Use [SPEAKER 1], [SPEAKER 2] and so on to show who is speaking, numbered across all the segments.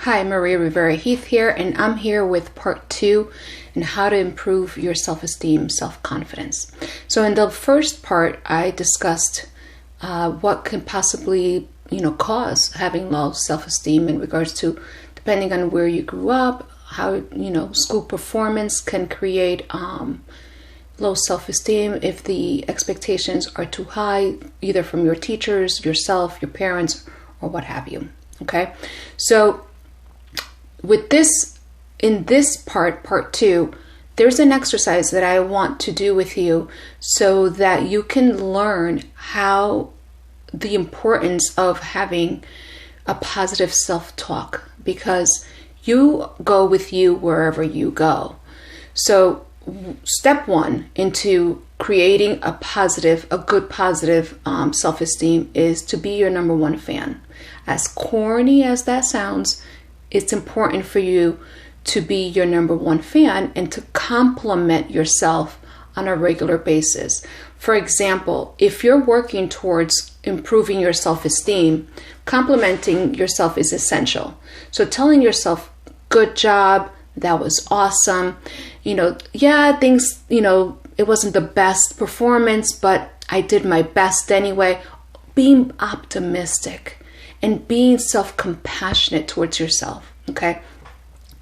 [SPEAKER 1] Hi, Maria Rivera Heath here, and I'm here with part 2 on how to improve your self-esteem, self-confidence. So in the first part, I discussed what can possibly, cause having low self-esteem in regards to, depending on where you grew up, how, school performance can create low self-esteem if the expectations are too high, either from your teachers, yourself, your parents, or what have you. Okay, so with this, in this part 2, there's an exercise that I want to do with you so that you can learn how the importance of having a positive self-talk, because you go with you wherever you go. So step 1 into creating a good positive self-esteem is to be your number 1 fan. As corny as that sounds, it's important for you to be your number 1 fan and to compliment yourself on a regular basis. For example, if you're working towards improving your self-esteem, complimenting yourself is essential. So telling yourself, good job, that was awesome. Things, it wasn't the best performance, but I did my best anyway. Being optimistic and being self-compassionate towards yourself, okay?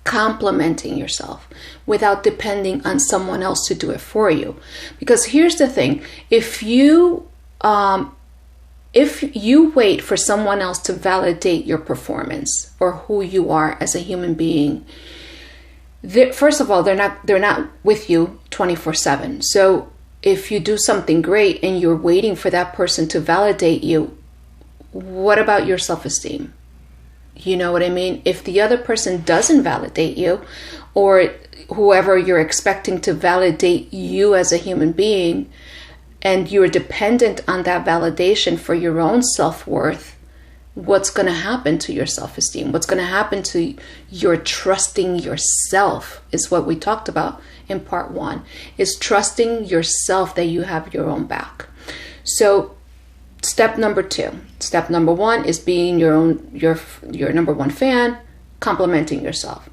[SPEAKER 1] Complimenting yourself without depending on someone else to do it for you. Because here's the thing, if you wait for someone else to validate your performance or who you are as a human being, first of all, they're not with you 24/7. So if you do something great and you're waiting for that person to validate you, what about your self-esteem? You know what I mean? If the other person doesn't validate you, or whoever you're expecting to validate you as a human being, and you're dependent on that validation for your own self-worth, what's going to happen to your self-esteem? What's going to happen to your trusting yourself is what we talked about in part 1, is trusting yourself that you have your own back. So step number 2. Step number 1 is being your number 1 fan, complimenting yourself.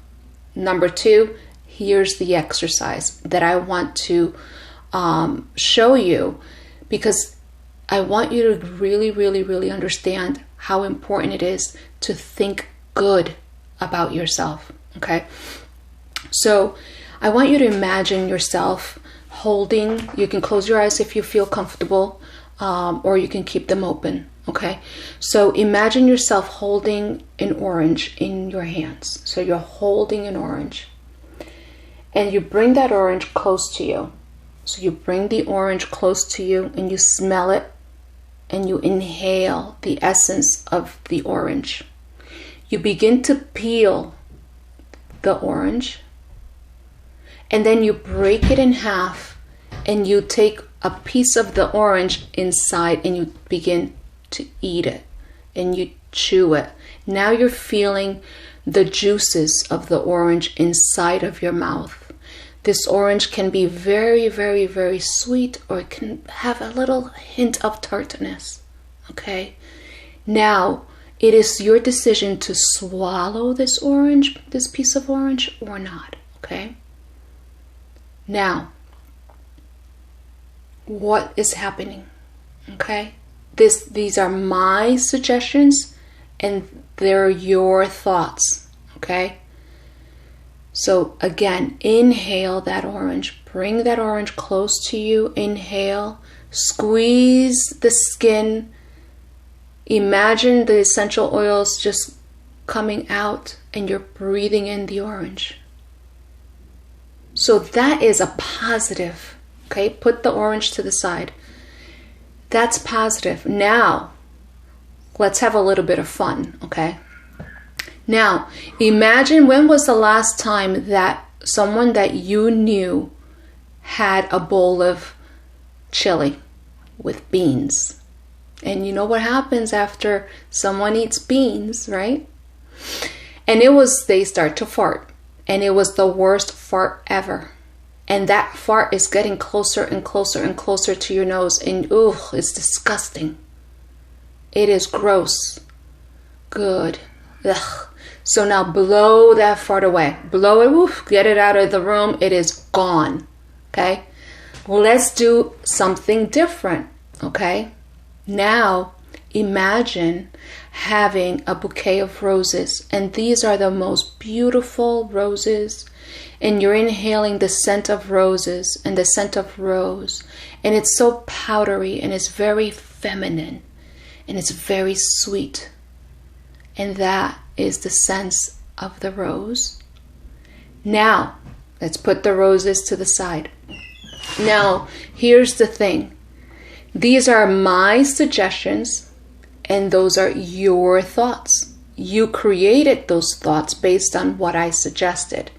[SPEAKER 1] Number 2, here's the exercise that I want to show you, because I want you to really, really, really understand how important it is to think good about yourself, okay? So I want you to imagine yourself holding, you can close your eyes if you feel comfortable, or you can keep them open, okay? So imagine yourself holding an orange in your hands. So you're holding an orange, and you bring that orange close to you. So you bring the orange close to you and you smell it, and you inhale the essence of the orange. You begin to peel the orange, and then you break it in half, and you take a piece of the orange inside and you begin to eat it and you chew it. Now you're feeling the juices of the orange inside of your mouth. This orange can be very, very, very sweet, or it can have a little hint of tartness, okay? Now, it is your decision to swallow this piece of orange, or not, okay? Now, what is happening, okay? These are my suggestions, and they're your thoughts, okay? So again, inhale that orange, bring that orange close to you, inhale, squeeze the skin, imagine the essential oils just coming out, and you're breathing in the orange. So that is a positive. Okay, put the orange to the side. That's positive. Now, let's have a little bit of fun, okay? Now, imagine, when was the last time that someone that you knew had a bowl of chili with beans? And you know what happens after someone eats beans, right? And they start to fart. And it was the worst fart ever. And that fart is getting closer and closer and closer to your nose. And it's disgusting. It is gross. Good. Ugh. So now blow that fart away. Blow it, woof, get it out of the room. It is gone. Okay? Well, let's do something different. Okay? Now, imagine having a bouquet of roses, and these are the most beautiful roses, and you're inhaling the scent of roses and the scent of rose, and it's so powdery, and it's very feminine, and it's very sweet, and that is the sense of the rose. Now, let's put the roses to the side. Now, here's the thing. These are my suggestions, and those are your thoughts. You created those thoughts based on what I suggested.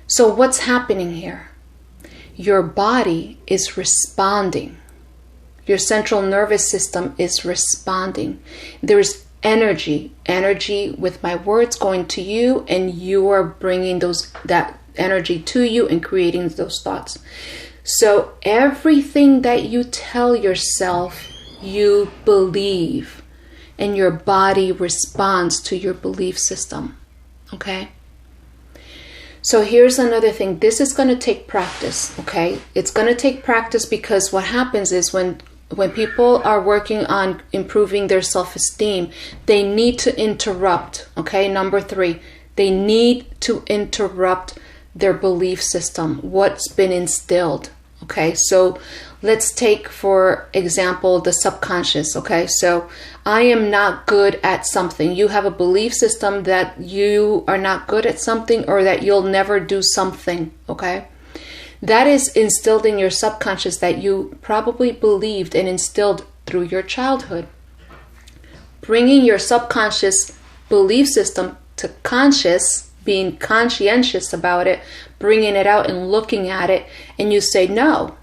[SPEAKER 1] So what's happening here? Your body is responding. Your central nervous system is responding. There's energy with my words going to you, and you are bringing that energy to you and creating those thoughts. So everything that you tell yourself, you believe, and your body responds to your belief system. Okay? So here's another thing. This is going to take practice. Okay? It's going to take practice, because what happens is when people are working on improving their self-esteem, they need to interrupt. Okay? Number 3, they need to interrupt their belief system, what's been instilled. Okay, so let's take, for example, the subconscious. Okay, so I am not good at something. You have a belief system that you are not good at something, or that you'll never do something. Okay, that is instilled in your subconscious, that you probably believed and instilled through your childhood. Bringing your subconscious belief system to conscious, being conscientious about it, bringing it out and looking at it, and you say, no,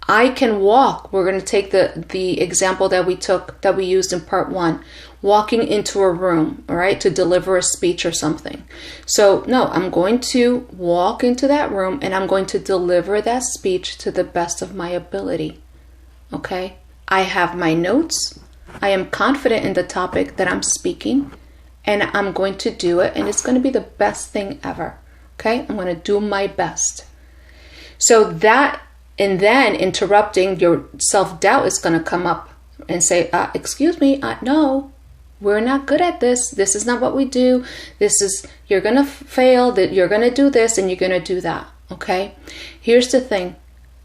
[SPEAKER 1] I can walk. We're going to take the example that we used in part 1, walking into a room, all right, to deliver a speech or something. So no, I'm going to walk into that room, and I'm going to deliver that speech to the best of my ability. Okay, I have my notes. I am confident in the topic that I'm speaking, and I'm going to do it, and it's going to be the best thing ever. Okay, I'm going to do my best. So that, and then interrupting, your self-doubt is going to come up and say, excuse me, no, we're not good at this. This is not what we do. You're going to fail, that you're going to do this, and you're going to do that. Okay, here's the thing.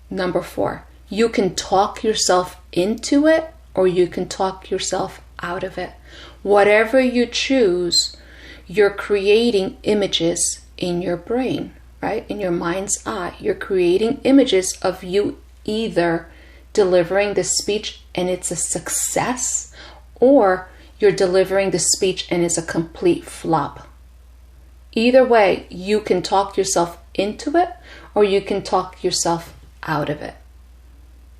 [SPEAKER 1] Number 4, you can talk yourself into it, or you can talk yourself out of it. Whatever you choose, you're creating images in your brain, right? In your mind's eye. You're creating images of you either delivering the speech and it's a success, or you're delivering the speech and it's a complete flop. Either way, you can talk yourself into it, or you can talk yourself out of it.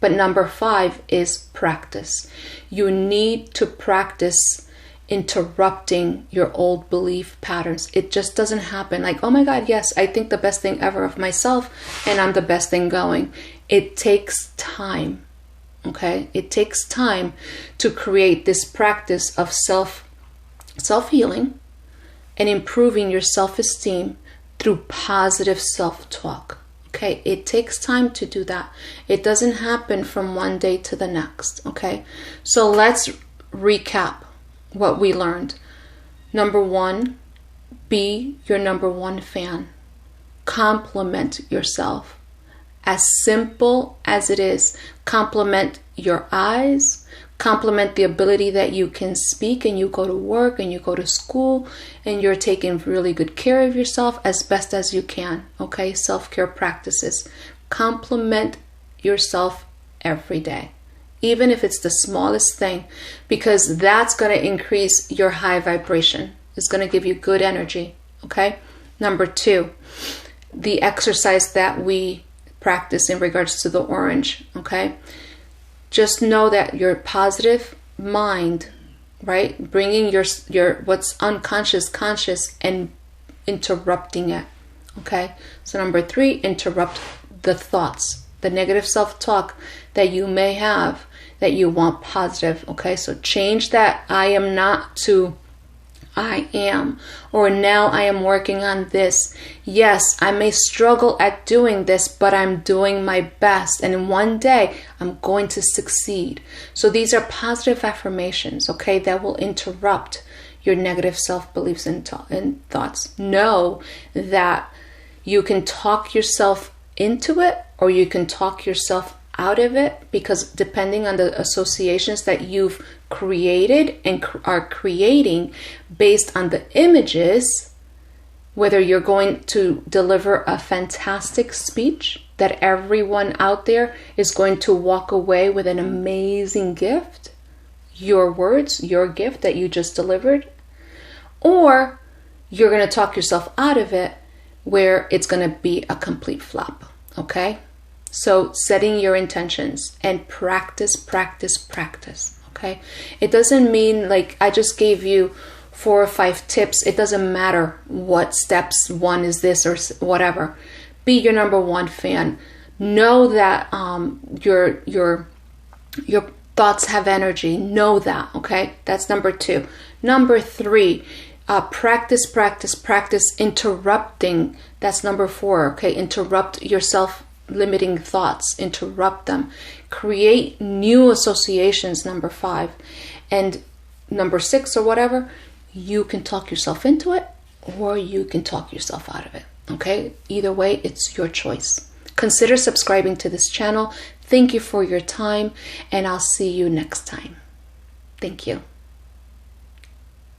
[SPEAKER 1] But number 5 is practice. You need to practice interrupting your old belief patterns. It just doesn't happen like, oh my God, yes, I think the best thing ever of myself, and I'm the best thing going. It takes time. Okay? It takes time to create this practice of self-healing and improving your self-esteem through positive self-talk. Okay, it takes time to do that. It doesn't happen from one day to the next. Okay, so let's recap what we learned. Number 1, be your number 1 fan. Compliment yourself. As simple as it is, compliment your eyes, compliment the ability that you can speak, and you go to work and you go to school and you're taking really good care of yourself as best as you can. Okay, self-care practices. Compliment yourself every day, even if it's the smallest thing, because that's going to increase your high vibration. It's going to give you good energy. Okay. Number 2, the exercise that we practice in regards to the orange. Okay. Just know that your positive mind, right? Bringing your what's unconscious, conscious, and interrupting it. Okay. So number 3, interrupt the thoughts, the negative self-talk that you may have that you want positive. Okay. So change that I am not to I am. Or now I am working on this. Yes, I may struggle at doing this, but I'm doing my best. And one day I'm going to succeed. So these are positive affirmations, okay, that will interrupt your negative self-beliefs and thoughts. Know that you can talk yourself into it or you can talk yourself out of it, because depending on the associations that you've created and are creating based on the images, whether you're going to deliver a fantastic speech that everyone out there is going to walk away with an amazing gift, your words, your gift that you just delivered, or you're going to talk yourself out of it where it's going to be a complete flop, okay? So setting your intentions and practice, okay? It doesn't mean like I just gave you 4 or 5 tips. It doesn't matter what steps one is this or whatever. Be your number one fan. Know that your thoughts have energy. Know that, okay? That's number 2. Number 3, practice interrupting. That's number 4, okay? Interrupt yourself limiting thoughts, interrupt them, create new associations, number 5, and number 6 or whatever, you can talk yourself into it or you can talk yourself out of it, okay? Either way, it's your choice. Consider subscribing to this channel. Thank you for your time, and I'll see you next time. Thank you.